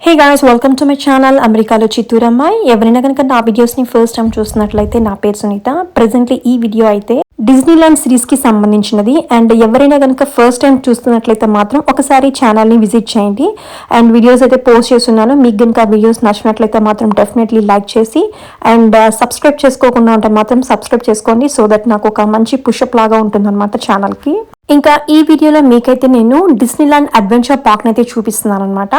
Hey guys, welcome to my channel అమెరికాలో చిత్తూరు అమ్మాయి. ఎవరైనా కనుక నా వీడియోస్ని ఫస్ట్ టైం చూస్తున్నట్లయితే నా పేరు సునీత. ప్రెజెంట్లీ ఈ వీడియో అయితే డిజ్నీలాండ్ సిరీస్కి సంబంధించినది. అండ్ ఎవరైనా కనుక ఫస్ట్ టైం చూస్తున్నట్లయితే మాత్రం ఒకసారి ఛానల్ని విజిట్ చేయండి. అండ్ వీడియోస్ అయితే పోస్ట్ చేస్తున్నాను. మీకు కనుక వీడియోస్ నచ్చినట్లయితే మాత్రం డెఫినెట్లీ లైక్ చేసి అండ్ సబ్స్క్రైబ్ చేసుకోకుండా ఉంటే మాత్రం సబ్స్క్రైబ్ చేసుకోండి. సో దట్ నాకు ఒక మంచి పుషప్ లాగా ఉంటుందన్నమాట ఛానల్కి. ఇంకా ఈ వీడియోలో మీకైతే నేను డిస్నీలాండ్ అడ్వెంచర్ పార్క్ని అయితే చూపిస్తున్నాను అనమాట.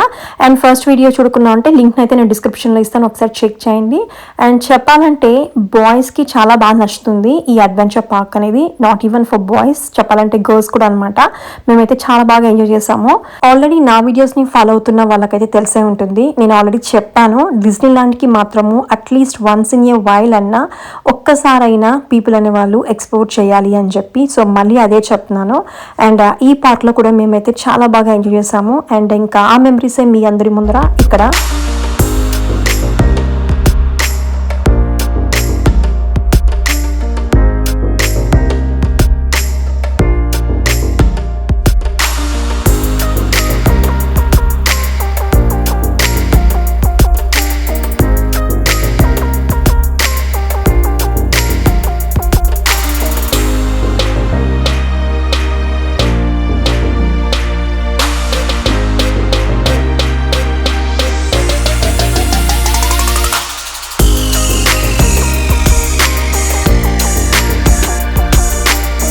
అండ్ ఫస్ట్ వీడియో చూడకుండా ఉంటే లింక్ని అయితే నేను డిస్క్రిప్షన్లో ఇస్తాను, ఒకసారి చెక్ చేయండి. అండ్ చెప్పాలంటే బాయ్స్కి చాలా బాగా నచ్చుతుంది ఈ అడ్వెంచర్ పార్క్ అనేది. నాట్ ఈవెన్ ఫర్ బాయ్స్, చెప్పాలంటే గర్ల్స్ కూడా అనమాట. మేమైతే చాలా బాగా ఎంజాయ్ చేసాము. ఆల్రెడీ నా వీడియోస్ని ఫాలో అవుతున్న వాళ్ళకైతే తెలిసే ఉంటుంది. నేను ఆల్రెడీ చెప్పాను, డిస్నీలాండ్కి మాత్రము at least once in a while అన్నా ఒక్కసారైనా పీపుల్ అనే వాళ్ళు ఎక్స్ప్లోర్ చేయాలి అని చెప్పి. సో మళ్ళీ అదే చెప్తున్నాను. అండ్ ఈ పార్క్లో కూడా మేమైతే చాలా బాగా ఎంజాయ్ చేసాము. అండ్ ఇంకా ఆ మెమరీసే మీ అందరి ముందర ఇక్కడ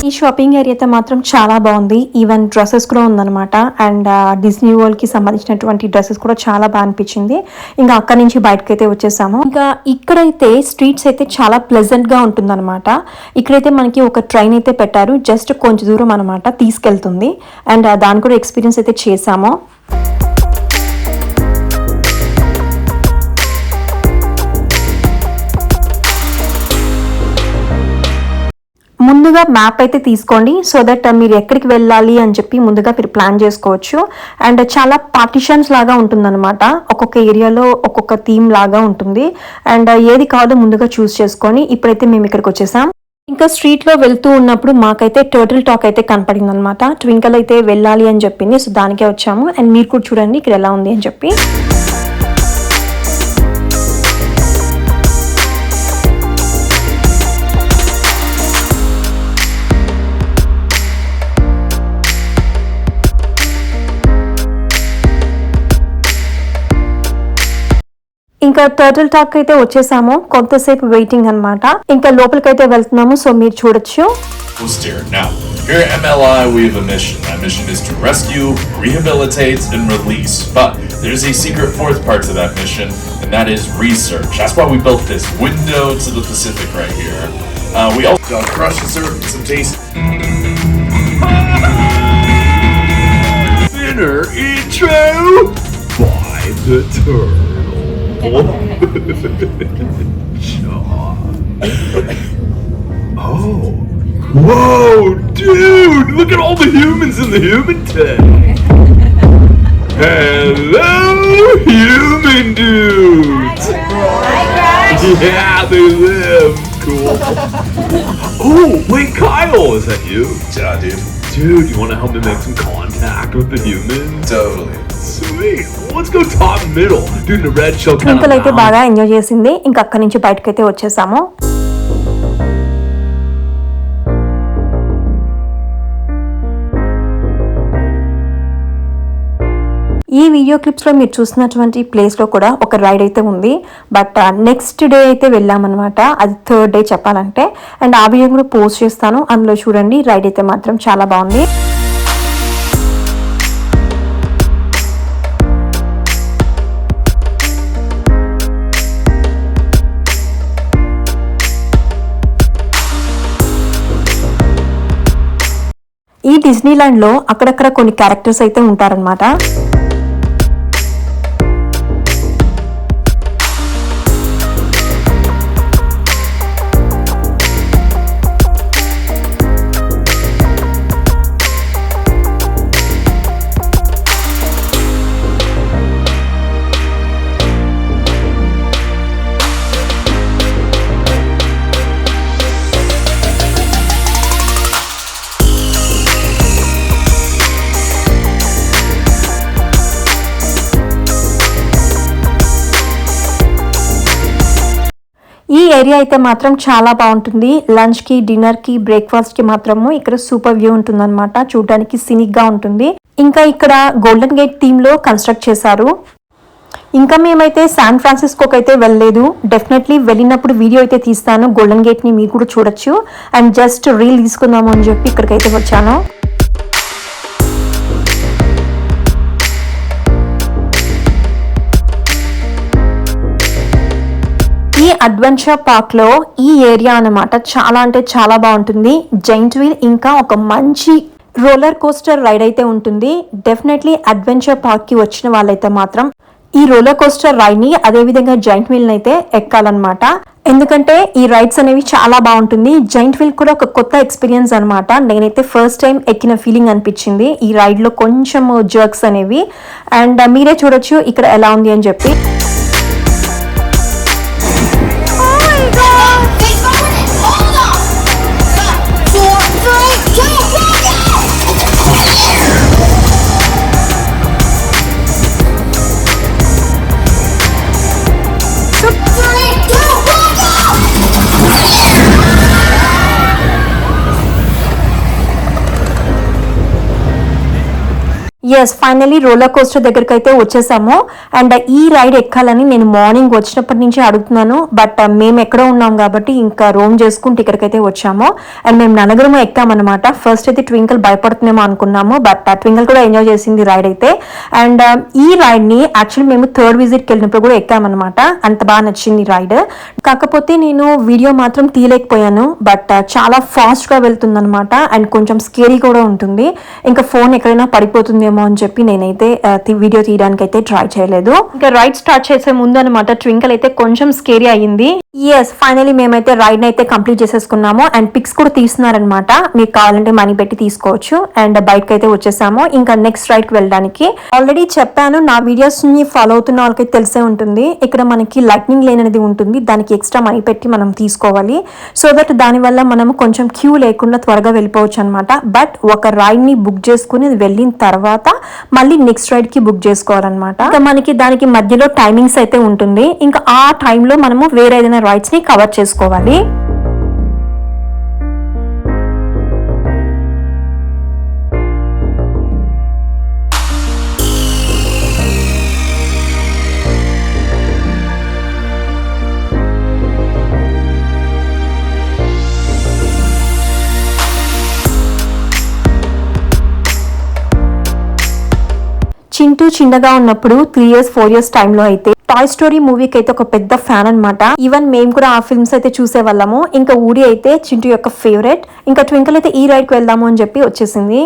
ఈ షాపింగ్ ఏరియా అయితే మాత్రం చాలా బాగుంది. ఈవెన్ డ్రెస్సెస్ కూడా ఉందన్నమాట. అండ్ డిజ్నీ వరల్డ్కి సంబంధించినటువంటి డ్రెస్సెస్ కూడా చాలా బాగా అనిపించింది. ఇంకా అక్కడి నుంచి బయటకు అయితే వచ్చేసాము. ఇంకా ఇక్కడైతే స్ట్రీట్స్ అయితే చాలా ప్లెజెంట్గా ఉంటుందన్నమాట. ఇక్కడైతే మనకి ఒక ట్రైన్ అయితే పెట్టారు, జస్ట్ కొంచెం దూరం అనమాట తీసుకెళ్తుంది. అండ్ దాని కూడా ఎక్స్పీరియన్స్ అయితే చేసాము. ముందుగా మ్యాప్ అయితే తీసుకోండి, సో దట్ మీరు ఎక్కడికి వెళ్ళాలి అని చెప్పి ముందుగా మీరు ప్లాన్ చేసుకోవచ్చు. అండ్ చాలా పార్టిషన్స్ లాగా ఉంటుందన్నమాట. ఒక్కొక్క ఏరియాలో ఒక్కొక్క థీమ్ లాగా ఉంటుంది. అండ్ ఏది కావాలో ముందుగా చూస్ చేసుకొని ఇప్పుడైతే మేము ఇక్కడికి వచ్చేసాం. ఇంకా స్ట్రీట్లో వెళ్తూ ఉన్నప్పుడు మాకైతే టర్టిల్ టాక్ అయితే కనపడింది అనమాట. ట్వింకల్ అయితే వెళ్ళాలి అని చెప్పింది, సో దానికే వచ్చాము. అండ్ మీరు కూడా చూడండి ఇక్కడ ఎలా ఉంది అని చెప్పి. ఇంకా టర్టిల్ టాక్ అయితే వచ్చేసాము. కొంతసేపు వెయిటింగ్ అనమాట. ఇంకా లోపలికైతే వెళ్తున్నాము, సో మీరు చూడొచ్చు. Now, here at MLI, we have a mission. That mission is to rescue, rehabilitate, and release. But there's a secret fourth part to that mission, and that is research. That's why we built this window to the Pacific right here. We also crush and serve some taste. Dinner intro by the turtle. Oh. Whoa, dude! Look at all the humans in the human tent. Hello, human dudes. Yeah, they live. Cool. Oh, wait, Kyle, is that you? Yeah, dude. Dude, you want to help me make some contact with the humans? Totally. Sweet. Let's go top middle. Dude, the red shell kind of. Twinkle అయితే బాగా enjoy చేసింది. ఇంకా అక్కడి నుంచి బయటకైతే వచ్చేసాము. ఈ video క్లిప్స్లో మీరు చూసినటువంటి ప్లేస్లో కూడా ఒక రైడ్ అయితే ఉంది. బట్ నెక్స్ట్ డే అయితే వెళ్ళామన్నమాట. అది థర్డ్ డే చెప్పాలంటే. అండ్ ఆ వీడియో కూడా పోస్ట్ చేస్తాను, అందులో చూడండి. రైడ్ అయితే మాత్రం చాలా బాగుంది. ఈ డిజ్నీలాండ్లో అక్కడక్కడ కొన్ని క్యారెక్టర్స్ అయితే ఉంటారనమాట. ఈ ఏరియా అయితే మాత్రం చాలా బాగుంటుంది. లంచ్కి, డిన్నర్కి, బ్రేక్ఫాస్ట్కి మాత్రము ఇక్కడ సూపర్ వ్యూ ఉంటుందన్నమాట. చూడడానికి సినిక్గా ఉంటుంది. ఇంకా ఇక్కడ గోల్డెన్ గేట్ థీమ్లో కన్స్ట్రక్ట్ చేశారు. ఇంకా మేమైతే శాన్ ఫ్రాన్సిస్కోకి అయితే వెళ్ళలేదు. డెఫినెట్లీ వెళ్ళినప్పుడు వీడియో అయితే తీస్తాను. గోల్డెన్ గేట్ని మీరు కూడా చూడొచ్చు. అండ్ జస్ట్ రీల్ తీసుకుందాము అని చెప్పి ఇక్కడికైతే వచ్చాను. ఈ అడ్వెంచర్ పార్క్ లో ఈ ఏరియా అన్నమాట చాలా అంటే చాలా బాగుంటుంది. జైంట్ వీల్ ఇంకా ఒక మంచి రోలర్ కోస్టర్ రైడ్ అయితే ఉంటుంది. డెఫినెట్లీ అడ్వెంచర్ పార్క్ కి వచ్చిన వాళ్ళైతే మాత్రం ఈ రోలర్ కోస్టర్ రైడ్ ని అదేవిధంగా జైంట్ వీల్ అయితే ఎక్కాలన్నమాట. ఎందుకంటే ఈ రైడ్స్ అనేవి చాలా బాగుంటుంది. జైంట్ వీల్ కూడా ఒక కొత్త ఎక్స్పీరియన్స్ అనమాట. నేనైతే ఫస్ట్ టైం ఎక్కిన ఫీలింగ్ అనిపించింది ఈ రైడ్ లో, కొంచెం జర్క్స్ అనేవి. అండ్ మీరే చూడొచ్చు ఇక్కడ ఎలా ఉంది అని చెప్పి. ఎస్, ఫైనలీ రోలర్ కోస్టర్ దగ్గరికి అయితే వచ్చేసాము. అండ్ ఈ రైడ్ ఎక్కాలని నేను మార్నింగ్ వచ్చినప్పటి నుంచి అడుగుతున్నాను. బట్ మేము ఎక్కడో ఉన్నాం కాబట్టి ఇంకా రోమ్ చేసుకుంటూ ఇక్కడికైతే వచ్చాము. అండ్ మేము నలుగురము ఎక్కామన్నమాట. ఫస్ట్ అయితే ట్వింకిల్ భయపడుతున్నామో అనుకున్నాము, బట్ ట్వింకిల్ కూడా ఎంజాయ్ చేసింది రైడ్ అయితే. అండ్ ఈ రైడ్ ని యాక్చువల్లీ మేము థర్డ్ విజిట్కి వెళ్ళినప్పుడు కూడా ఎక్కామన్నమాట. అంత బాగా నచ్చింది రైడ్. కాకపోతే నేను వీడియో మాత్రం తీయలేకపోయాను. బట్ చాలా ఫాస్ట్ గా వెళ్తుంది అనమాట. అండ్ కొంచెం స్కేరీ కూడా ఉంటుంది. ఇంకా ఫోన్ ఎక్కడైనా పడిపోతుందేమో అని చెప్పి నేనైతే వీడియో తీయడానికి అయితే ట్రై చేయలేదు. ఇంకా రైడ్ స్టార్ట్ చేసే ముందు అనమాట ట్వింకిల్ అయితే కొంచెం స్కేరీ అయ్యింది. ఎస్, ఫైనలీ మేమైతే రైడ్ అయితే కంప్లీట్ చేసేసుకున్నాము. అండ్ పిక్స్ కూడా తీస్తున్నారనమాట. మీకు కావాలంటే మనీ పెట్టి తీసుకోవచ్చు. అండ్ బయటకి అయితే వచ్చేసాము ఇంకా నెక్స్ట్ రైడ్ కి వెళ్ళడానికి. ఆల్రెడీ చెప్పాను, నా వీడియోస్ ని ఫాలో అవుతున్న వాళ్ళకి తెలిసే ఉంటుంది. ఇక్కడ మనకి లైట్నింగ్ లేన్ అనేది ఉంటుంది. దానికి ఎక్స్ట్రా మనీ పెట్టి మనం తీసుకోవాలి. సో దట్ దానివల్ల మనం కొంచెం క్యూ లేకుండా త్వరగా వెళ్ళిపోవచ్చు అనమాట. బట్ ఒక రైడ్ ని బుక్ చేసుకుని వెళ్ళిన తర్వాత మళ్ళీ నెక్స్ట్ రైడ్ కి బుక్ చేసుకోవాలన్నమాట. ఇంకా మనకి దానికి మధ్యలో టైమింగ్స్ అయితే ఉంటుంది. ఇంకా ఆ టైంలో మనము వేరే ఏదైనా రైడ్స్ ని కవర్ చేసుకోవాలి. చింటూ చిన్నగా ఉన్నప్పుడు 3 years 4 years టైంలో అయితే టాయ్ స్టోరీ మూవీకి అయితే ఒక పెద్ద ఫ్యాన్ అనమాట. ఈవెన్ మేము కూడా ఆ ఫిల్మ్స్ అయితే చూసేవాళ్ళము. ఇంకా ఊడి అయితే చింటూ యొక్క ఫేవరెట్. ఇంకా ట్వింకిల్ అయితే ఈ రైడ్కి వెళ్దాము అని చెప్పి వచ్చేసింది.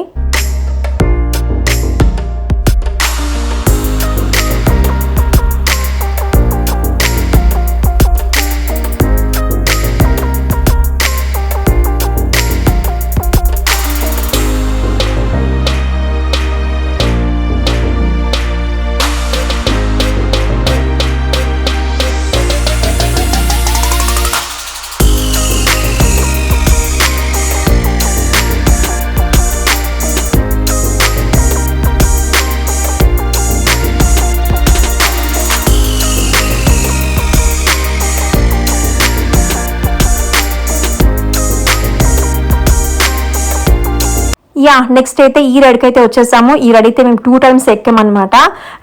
యా, నెక్స్ట్ అయితే ఈ రైడ్కి అయితే వచ్చేసాము. ఈ రైడ్ అయితే మేము 2 times ఎక్కామన్నమాట.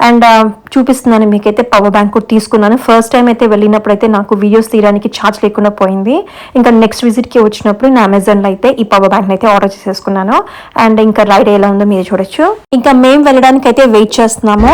అండ్ చూపిస్తున్నాను మీకైతే. పవర్ బ్యాంక్ కూడా తీసుకున్నాను. ఫస్ట్ టైం అయితే వెళ్ళినప్పుడు అయితే నాకు వీడియోస్ తీయడానికి ఛార్జ్ లేకుండా పోయింది. ఇంకా నెక్స్ట్ విజిట్కి వచ్చినప్పుడు నేను అమెజాన్లో అయితే ఈ పవర్ బ్యాంక్ అయితే ఆర్డర్ చేసేసుకున్నాను. అండ్ ఇంకా రైడ్ ఎలా ఉందో మీరు చూడొచ్చు. ఇంకా మేము వెళ్ళడానికి అయితే వెయిట్ చేస్తున్నాము.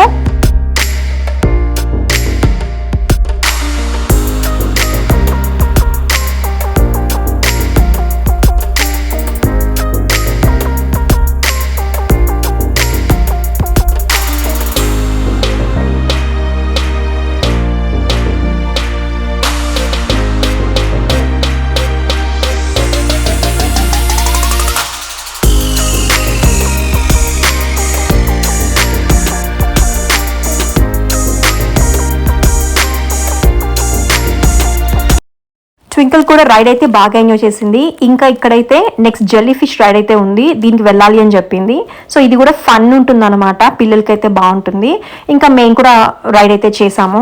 ట్వింకిల్ కూడా రైడ్ అయితే బాగా ఎంజాయ్ చేసింది. ఇంకా ఇక్కడైతే నెక్స్ట్ జెల్లీ ఫిష్ రైడ్ అయితే ఉంది. దీనికి వెళ్ళాలి అని చెప్పింది. సో ఇది కూడా ఫన్ ఉంటుంది అనమాట. పిల్లలకైతే బాగుంటుంది. ఇంకా మేము కూడా రైడ్ అయితే చేసాము.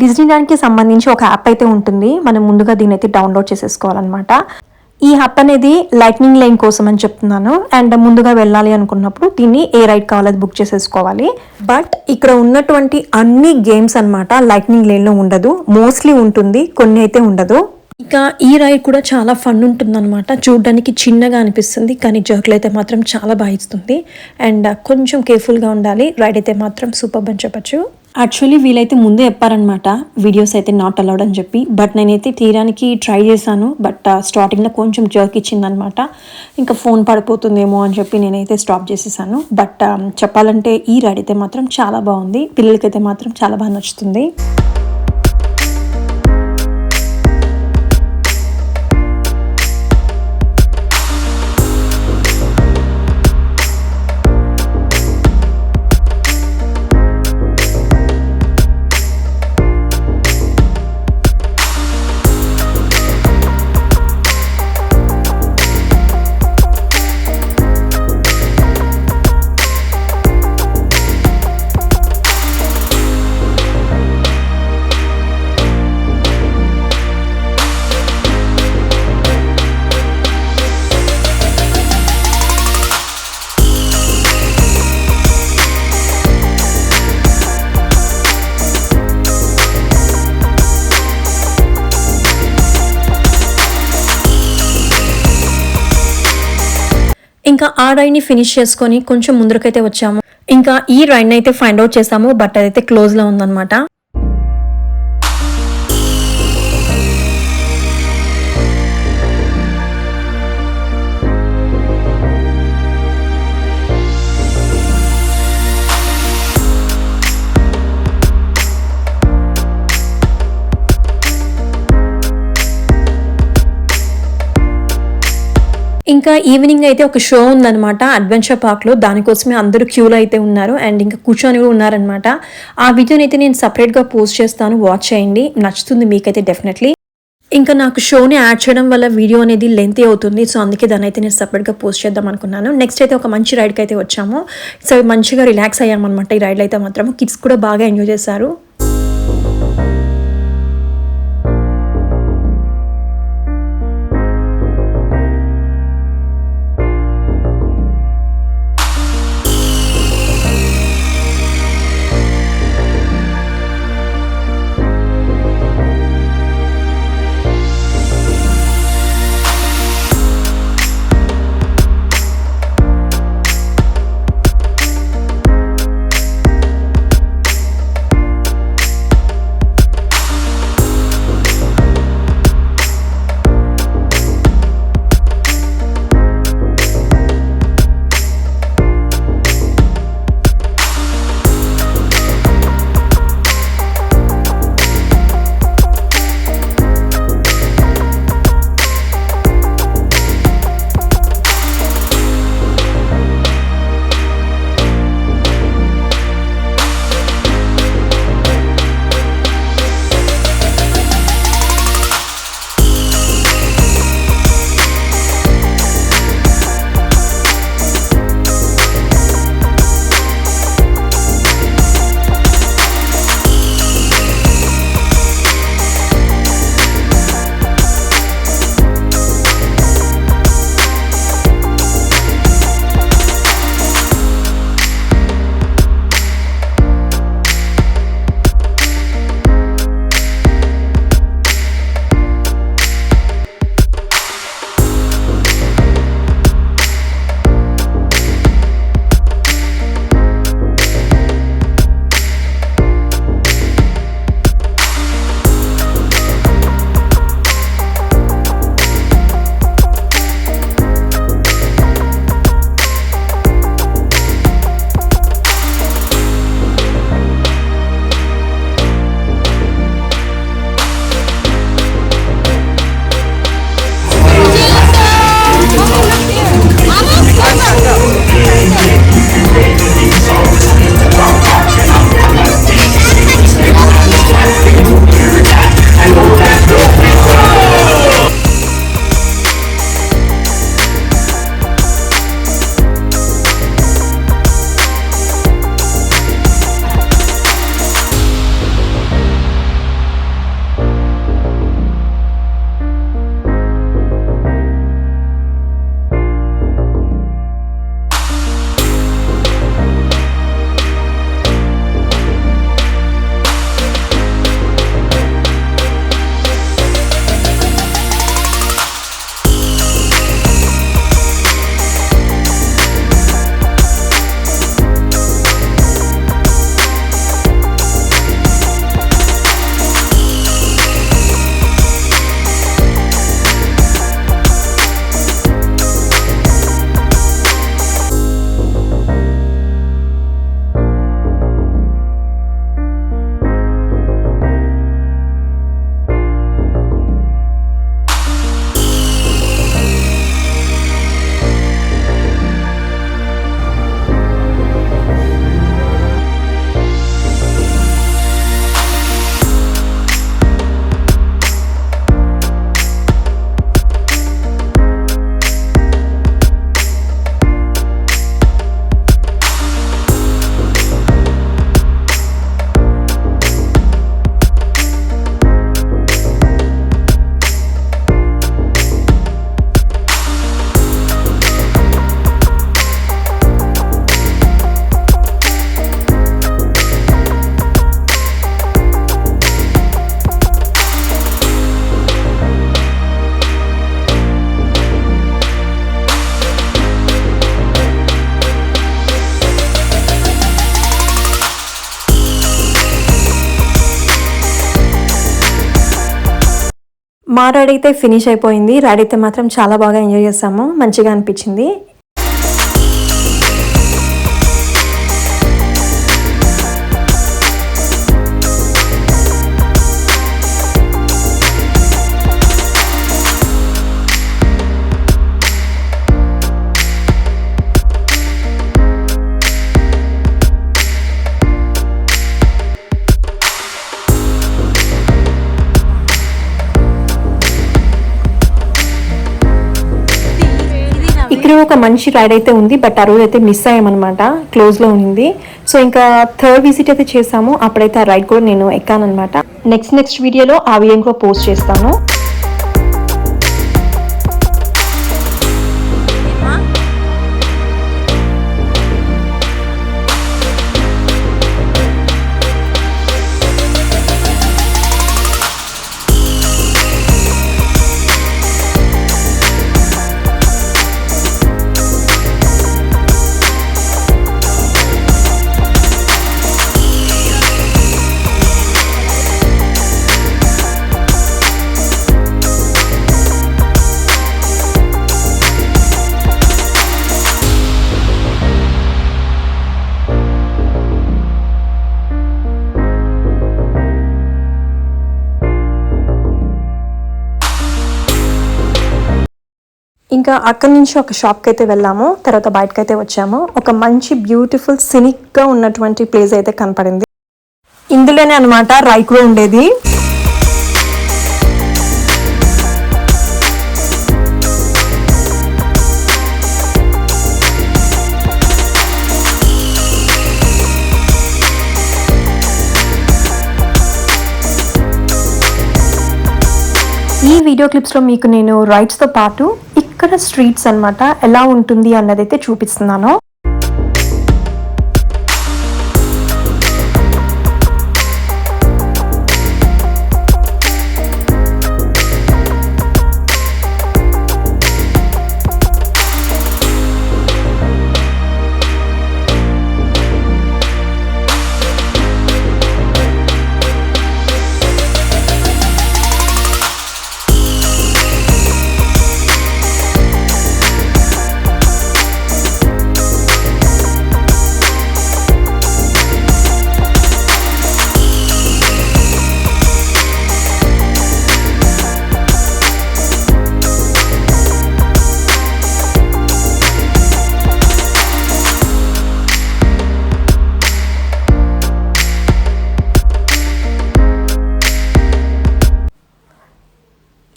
డిజ్నీల్యాండ్కి సంబంధించి ఒక యాప్ అయితే ఉంటుంది. మనం ముందుగా దీని అయితే డౌన్లోడ్ చేసేసుకోవాలన్నమాట. ఈ యాప్ అనేది లైట్నింగ్ లైన్ కోసం అని చెప్తున్నాను. అండ్ ముందుగా వెళ్ళాలి అనుకున్నప్పుడు దీన్ని ఏ రైడ్ కావాలో అది బుక్ చేసేసుకోవాలి. బట్ ఇక్కడ ఉన్నటువంటి అన్ని గేమ్స్ అన్నమాట లైట్నింగ్ లైన్లో ఉండదు, మోస్ట్లీ ఉంటుంది, కొన్ని అయితే ఉండదు. ఇక ఈ రైడ్ కూడా చాలా ఫన్ ఉంటుంది అనమాట. చూడడానికి చిన్నగా అనిపిస్తుంది కానీ జర్క్లు అయితే మాత్రం చాలా బాగా ఇస్తుంది. అండ్ కొంచెం కేర్ఫుల్గా ఉండాలి. రైడ్ అయితే మాత్రం సూపర్ అని చెప్పచ్చు. యాక్చువల్లీ వీలైతే ముందే చెప్పారనమాట వీడియోస్ అయితే నాట్ అలౌడ్ అని చెప్పి. బట్ నేనైతే తీయడానికి ట్రై చేశాను. బట్ స్టార్టింగ్లో కొంచెం జర్క్ ఇచ్చిందనమాట. ఇంకా ఫోన్ పడిపోతుందేమో అని చెప్పి నేనైతే స్టాప్ చేసేసాను. బట్ చెప్పాలంటే ఈ రైడ్ అయితే మాత్రం చాలా బాగుంది. పిల్లలకైతే మాత్రం చాలా బాగా నచ్చుతుంది. ఇంకా ఆ రైడ్ని ఫినిష్ చేసుకొని కొంచెం ముందరకైతే వచ్చాము. ఇంకా ఈ రైడ్ని అయితే ఫైండ్ అవుట్ చేసాము. బట్ అదైతే క్లోజ్లో ఉందన్నమాట. ఇంకా ఈవినింగ్ అయితే ఒక షో ఉందన్నమాట అడ్వెంచర్ పార్క్లో. దానికోసమే అందరూ క్యూలో అయితే ఉన్నారు. అండ్ ఇంకా కూర్చొని కూడా ఉన్నారనమాట. ఆ వీడియోని అయితే నేను సపరేట్గా పోస్ట్ చేస్తాను, వాచ్ చేయండి, నచ్చుతుంది మీకైతే డెఫినెట్లీ. ఇంకా నాకు షోని యాడ్ చేయడం వల్ల వీడియో అనేది లెంతీ అవుతుంది. సో అందుకే దాన్ని అయితే నేను సపరేట్గా పోస్ట్ చేద్దాం అనుకున్నాను. నెక్స్ట్ అయితే ఒక మంచి రైడ్కి అయితే వచ్చాము. సో మంచిగా రిలాక్స్ అయ్యామన్నమాట. ఈ రైడ్లో అయితే మాత్రం కిడ్స్ కూడా బాగా ఎంజాయ్ చేశారు. మా రైడ్ అయితే ఫినిష్ అయిపోయింది. రైడ్ అయితే మాత్రం చాలా బాగా ఎంజాయ్ చేసాము, మంచిగా అనిపించింది. ఇక్కడ ఒక మంచి రైడ్ అయితే ఉంది, బట్ ఆ రోజు అయితే మిస్ అయ్యామన్నమాట, క్లోజ్లో ఉంది. సో ఇంకా థర్డ్ విజిట్ అయితే చేసాము, అప్పుడైతే ఆ రైడ్ కూడా నేను ఎక్కానమాట. నెక్స్ట్ వీడియోలో ఆ వీడియో కూడా పోస్ట్ చేస్తాను. ఇంకా అక్కడి నుంచి ఒక షాప్కి అయితే వెళ్ళాము, తర్వాత బయటకు అయితే వచ్చాము. ఒక మంచి బ్యూటిఫుల్ సినిక్గా ఉన్నటువంటి ప్లేస్ అయితే కనపడింది. ఇందులోనే అనమాట రైడ్ కూడా ఉండేది. ఈ వీడియో క్లిప్స్లో మీకు నేను రైడ్స్తో పాటు ఇక్కడ స్ట్రీట్స్ అన్నమాట ఎలా ఉంటుంది అన్నదైతే చూపిస్తున్నాను.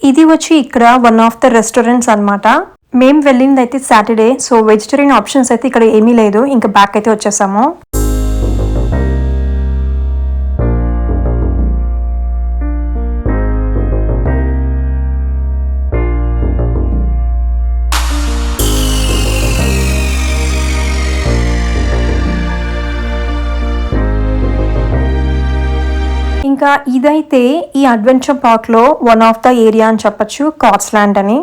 ఇది వచ్చి ఇక్కడ వన్ ఆఫ్ ద రెస్టారెంట్స్ అనమాట. మేము వెళ్ళింది అయితే సాటర్డే, సో వెజిటేరియన్ ఆప్షన్స్ అయితే ఇక్కడ ఏమీ లేదు. ఇంకా బ్యాక్ అయితే వచ్చేసాము. ఇంకా ఇదైతే ఈ అడ్వెంచర్ పార్క్లో వన్ ఆఫ్ ద ఏరియా అని చెప్పచ్చు, కార్ట్స్ ల్యాండ్ అని.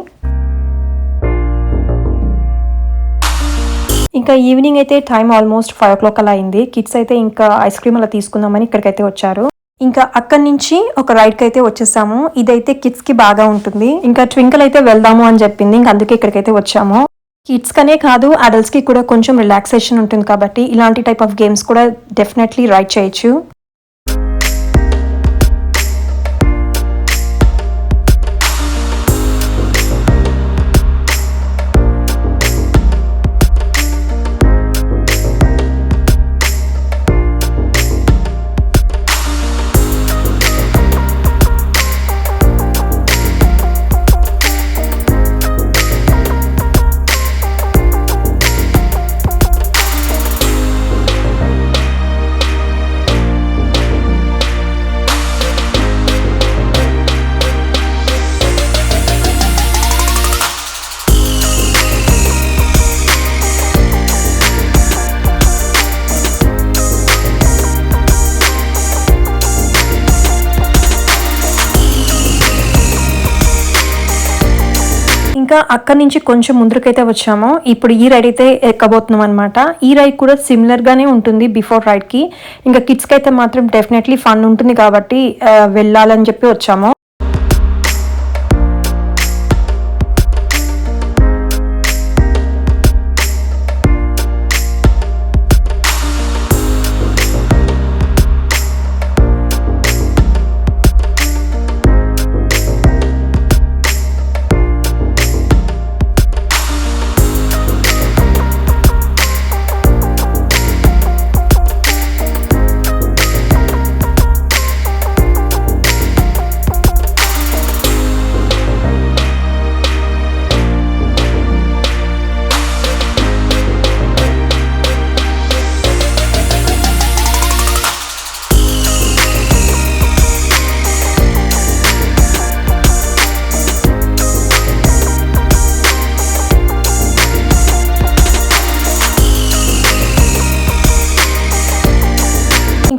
ఇంకా ఈవినింగ్ అయితే టైం ఆల్మోస్ట్ 5 o'clock అలా అయింది. కిడ్స్ అయితే ఇంకా ఐస్ క్రీమ్ అలా తీసుకుందామని ఇక్కడికైతే వచ్చారు. ఇంకా అక్కడి నుంచి ఒక రైడ్కి అయితే వచ్చేసాము. ఇదైతే కిడ్స్కి బాగా ఉంటుంది. ఇంకా ట్వింకిల్ అయితే వెళ్దాము అని చెప్పింది, ఇంకా అందుకే ఇక్కడికైతే వచ్చాము. కిడ్స్ కనే కాదు, అడల్ట్స్కి కూడా కొంచెం రిలాక్సేషన్ ఉంటుంది కాబట్టి ఇలాంటి టైప్ ఆఫ్ గేమ్స్ కూడా డెఫినెట్లీ రైడ్ చేయొచ్చు. ఇంకా అక్కడి నుంచి కొంచెం ముందుకైతే వచ్చాము. ఇప్పుడు ఈ రైడ్ అయితే ఎక్కబోతున్నాం అనమాట. ఈ రైడ్ కూడా సిమిలర్ గానే ఉంటుంది బిఫోర్ రైడ్ కి. ఇంకా కిడ్స్ కి అయితే మాత్రం డెఫినెట్లీ ఫన్ ఉంటుంది కాబట్టి వెళ్ళాలని చెప్పి వచ్చాము.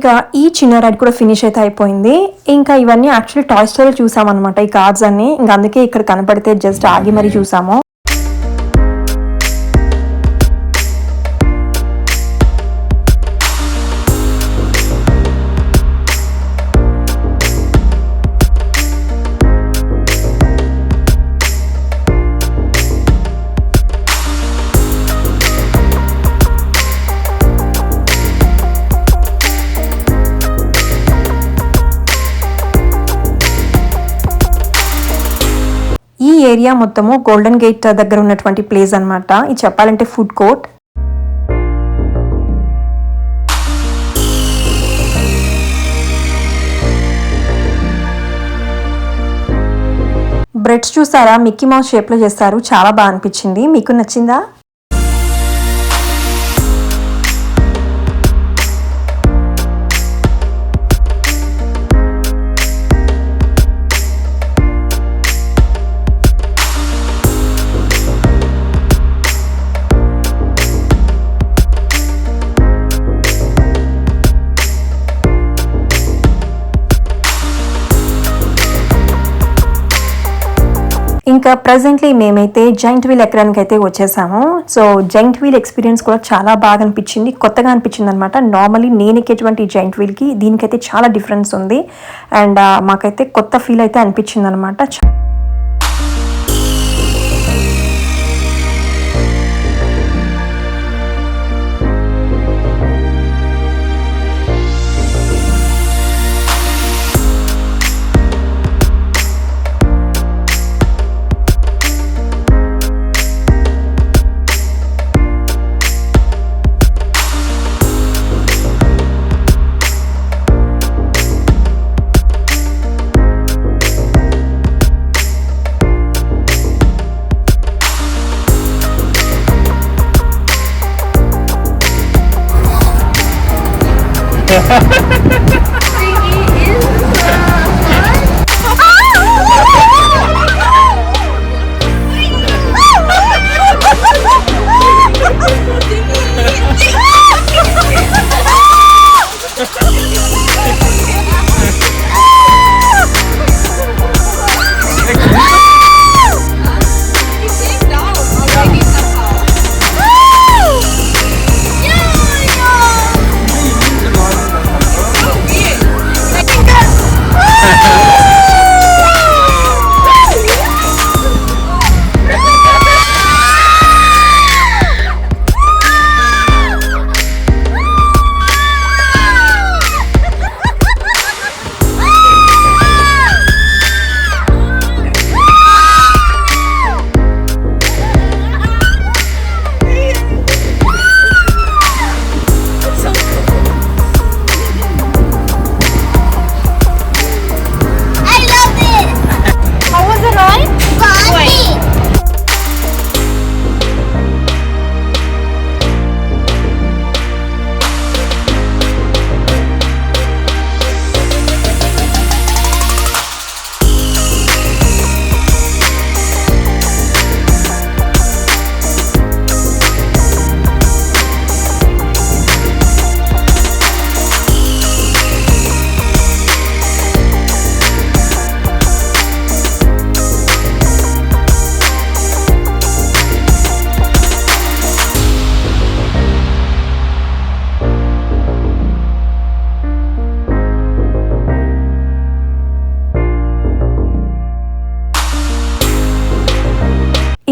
ఇంకా ఈ చిన్న రైడ్ కూడా ఫినిష్ అయితే అయిపోయింది. ఇంకా ఇవన్నీ యాక్చువల్లీ టాయ్ స్టోరీ చూసామన్నమాట ఈ కార్డ్స్ అన్ని. ఇంకా అందుకే ఇక్కడ కనపడితే జస్ట్ ఆగి మరీ చూసాము. ఈ ఏరియా మొత్తము గోల్డెన్ గేట్ దగ్గర ఉన్నటువంటి ప్లేస్ అన్నమాట. ఇది చెప్పాలంటే ఫుడ్ కోర్ట్. బ్రెడ్స్ చూసారా, మిక్కీ మౌస్ షేప్ లో చేస్తారు, చాలా బాగా అనిపించింది. మీకు నచ్చిందా? ఇంకా ప్రజెంట్లీ మేమైతే జైంట్ వీల్ ఎక్కడానికి అయితే వచ్చేసాము. సో జైంట్ వీల్ ఎక్స్పీరియన్స్ కూడా చాలా బాగా అనిపించింది, కొత్తగా అనిపించింది అనమాట. నార్మల్లీ నేను ఎక్కేటువంటి జైంట్ వీల్కి దీనికైతే చాలా డిఫరెన్స్ ఉంది. అండ్ మాకైతే కొత్త ఫీల్ అయితే అనిపించింది అనమాట.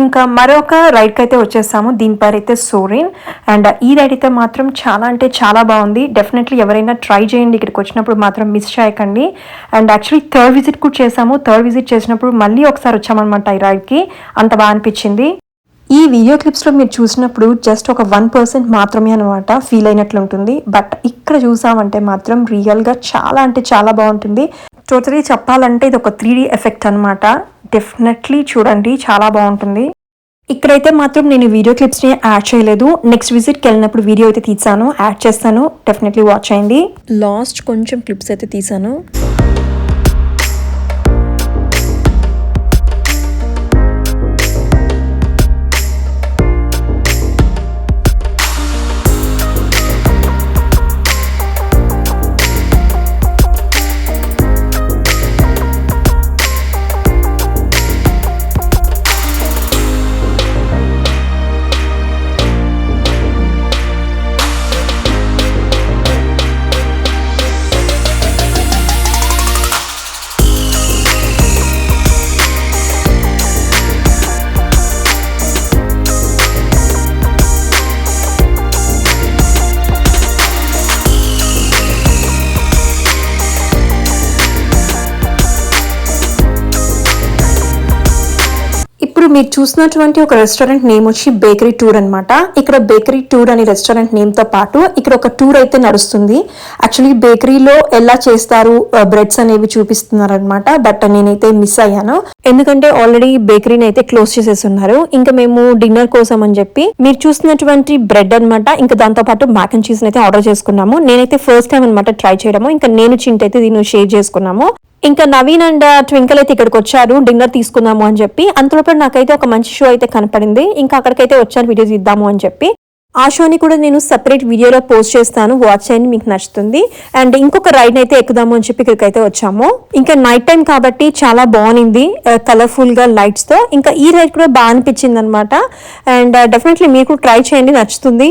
ఇంకా మరొక రైడ్కి అయితే వచ్చేసాము. దీని పేరు అయితే సోరెన్. అండ్ ఈ రైడ్ అయితే మాత్రం చాలా అంటే చాలా బాగుంది. డెఫినెట్లీ ఎవరైనా ట్రై చేయండి, ఇక్కడికి వచ్చినప్పుడు మాత్రం మిస్ చేయకండి. అండ్ యాక్చువల్లీ థర్డ్ విజిట్ కూడా చేసాము. థర్డ్ విజిట్ చేసినప్పుడు మళ్ళీ ఒకసారి వచ్చామన్నమాట ఈ రైడ్కి. అంత బాగా అనిపించింది. ఈ వీడియో క్లిప్స్లో మీరు చూసినప్పుడు జస్ట్ ఒక 1% మాత్రమే అనమాట ఫీల్ అయినట్లు ఉంటుంది. బట్ ఇక్కడ చూసామంటే మాత్రం రియల్గా చాలా అంటే చాలా బాగుంటుంది. టోటలీ చెప్పాలంటే ఇది ఒక 3D ఎఫెక్ట్ అనమాట. డెఫినెట్లీ చూడండి, చాలా బాగుంటుంది. ఇక్కడైతే మాత్రం నేను వీడియో క్లిప్స్ని యాడ్ చేయలేదు. నెక్స్ట్ విజిట్కి వెళ్ళినప్పుడు వీడియో అయితే తీసాను, యాడ్ చేస్తాను. డెఫినెట్లీ వాచ్ చేయండి. లాస్ట్ కొంచెం క్లిప్స్ అయితే తీసాను. మీరు చూసినటువంటి ఒక రెస్టారెంట్ నేమ్ వచ్చి బేకరీ టూర్ అన్నమాట. ఇక్కడ బేకరీ టూర్ అనే రెస్టారెంట్ నేమ్ తో పాటు ఇక్కడ ఒక టూర్ అయితే నడుస్తుంది. యాక్చువల్లీ బేకరీలో ఎలా చేస్తారు బ్రెడ్స్ అనేవి చూపిస్తున్నారు అనమాట. బట్ నేనైతే మిస్ అయ్యాను, ఎందుకంటే ఆల్రెడీ బేకరీని అయితే క్లోజ్ చేసేసి ఉన్నారు. ఇంకా మేము డిన్నర్ కోసం అని చెప్పి మీరు చూసినటువంటి బ్రెడ్ అన్నమాట, ఇంకా దాంతో పాటు మ్యాక్ అండ్ చీజ్ అయితే ఆర్డర్ చేసుకున్నాము. నేనైతే ఫస్ట్ టైం అనమాట ట్రై చేయడము. ఇంకా నేను చింత అయితే దీన్ని షేర్ చేసుకున్నాము. ఇంకా నవీన్ అండ్ ట్వింకల్ అయితే ఇక్కడికి వచ్చారు డిన్నర్ తీసుకుందాము అని చెప్పి. అంతలోపు నాకైతే ఒక మంచి షో అయితే కనపడింది. ఇంకా అక్కడికైతే వచ్చారు వీడియో తీద్దాము అని చెప్పి. ఆ షోని కూడా నేను సెపరేట్ వీడియోలో పోస్ట్ చేస్తాను, వాచ్ చేయండి, మీకు నచ్చుతుంది. అండ్ ఇంకొక రైడ్ అయితే ఎక్కుదాము అని చెప్పి ఇక్కడికైతే వచ్చాము. ఇంకా నైట్ టైం కాబట్టి చాలా బాగుంది కలర్ఫుల్ గా లైట్స్ తో. ఇంకా ఈ రైడ్ కూడా బాగా అనిపించింది అనమాట. అండ్ డెఫినెట్లీ మీరు కూడా ట్రై చేయండి, నచ్చుతుంది.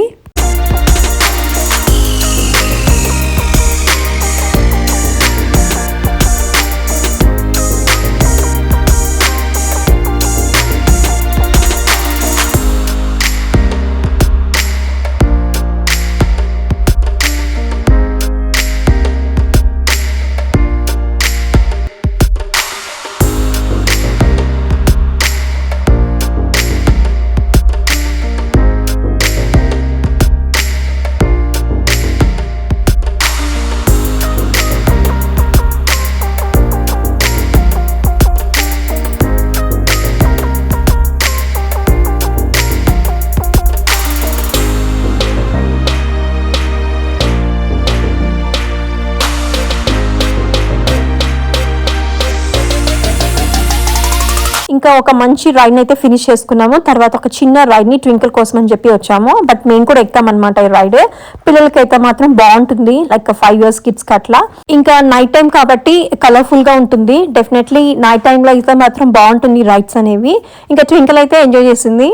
ఇంకా ఒక మంచి రైడ్ అయితే ఫినిష్ చేసుకున్నాము. తర్వాత ఒక చిన్న రైడ్ ని ట్వింకిల్ కోసం అని చెప్పి వచ్చాము. బట్ మేము కూడా ఎక్కుతాం అనమాట ఈ రైడ్. పిల్లలకి అయితే మాత్రం బాగుంటుంది, లైక్ 5 years కిడ్స్ కి అట్లా. ఇంకా నైట్ టైం కాబట్టి కలర్ఫుల్ గా ఉంటుంది. డెఫినెట్లీ నైట్ టైం లో అయితే మాత్రం బాగుంటుంది రైడ్స్ అనేవి. ఇంకా ట్వింకిల్ అయితే ఎంజాయ్ చేసింది.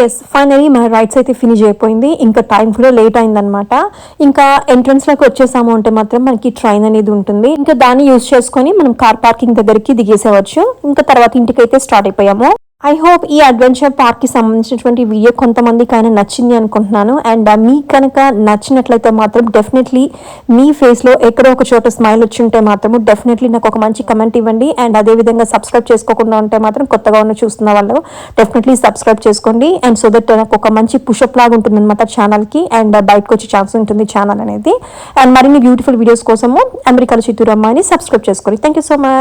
ఎస్, ఫైనలీ మన రైడ్స్ అయితే ఫినిష్ అయిపోయింది. ఇంకా టైం కూడా లేట్ అయిందనమాట. ఇంకా ఎంట్రన్స్ లోకి వచ్చేసాము అంటే మాత్రం మనకి ట్రైన్ అనేది ఉంటుంది. ఇంకా దాన్ని యూజ్ చేసుకొని మనం కార్ పార్కింగ్ దగ్గరికి దిగేసేవచ్చు. ఇంకా తర్వాత ఇంటికైతే స్టార్ట్ అయిపోయాము. ఐ హోప్ ఈ అడ్వెంచర్ పార్క్ కి సంబంధించినటువంటి వీడియో కొంతమందికి అయినా నచ్చింది అనుకుంటున్నాను. అండ్ మీకు కనుక నచ్చినట్లయితే మాత్రం డెఫినెట్లీ మీ ఫేస్ లో ఎక్కడో ఒక చోట స్మైల్ వచ్చి ఉంటే మాత్రం డెఫినెట్లీ నాకు ఒక మంచి కమెంట్ ఇవ్వండి. అండ్ అదే విధంగా సబ్స్క్రైబ్ చేసుకోకుండా ఉంటే మాత్రం కొత్తగా ఉన్న చూస్తున్న వాళ్ళు డెఫినెట్లీ సబ్స్క్రైబ్ చేసుకోండి. అండ్ సో దట్ నాకు ఒక మంచి పుషప్ లాగా ఉంటుంది అనమాట ఛానల్ కి. అండ్ బయటకు వచ్చే ఛాన్స్ ఉంటుంది ఛానల్ అనేది. అండ్ మరిన్ని బ్యూటిఫుల్ వీడియోస్ కోసము అమెరికాలో చిత్తూరు అమ్మాయిని సబ్స్క్రైబ్ చేసుకోండి. Thank you so much.